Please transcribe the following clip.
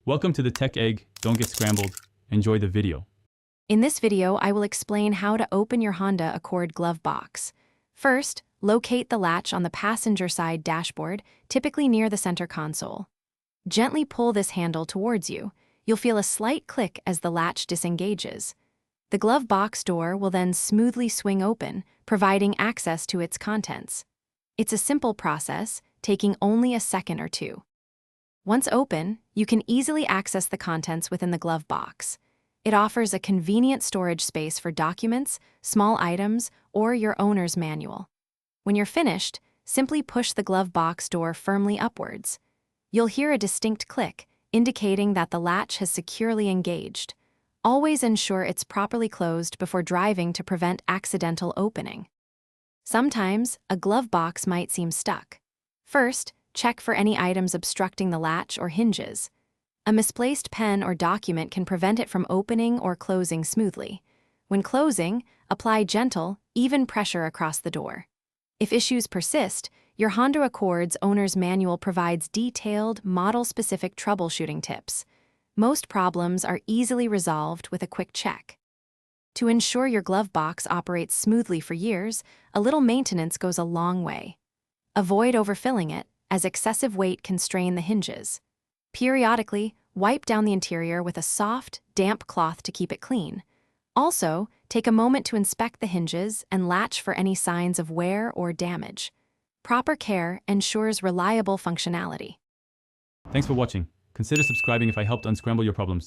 Welcome to the Tech Egg. Don't get scrambled. Enjoy the video. In this video, I will explain how to open your Honda Accord glove box. First, locate the latch on the passenger side dashboard, typically near the center console. Gently pull this handle towards you. You'll feel a slight click as the latch disengages. The glove box door will then smoothly swing open, providing access to its contents. It's a simple process, taking only a second or two. Once open, you can easily access the contents within the glove box. It offers a convenient storage space for documents, small items, or your owner's manual. When you're finished, simply push the glove box door firmly upwards. You'll hear a distinct click, indicating that the latch has securely engaged. Always ensure it's properly closed before driving to prevent accidental opening. Sometimes, a glove box might seem stuck. First, check for any items obstructing the latch or hinges. A misplaced pen or document can prevent it from opening or closing smoothly. When closing, apply gentle, even pressure across the door. If issues persist, your Honda Accord's owner's manual provides detailed, model-specific troubleshooting tips. Most problems are easily resolved with a quick check. To ensure your glove box operates smoothly for years, a little maintenance goes a long way. Avoid overfilling it, as excessive weight can strain the hinges. Periodically, wipe down the interior with a soft, damp cloth to keep it clean. Also, take a moment to inspect the hinges and latch for any signs of wear or damage. Proper care ensures reliable functionality. Thanks for watching. Consider subscribing if I helped unscramble your problems.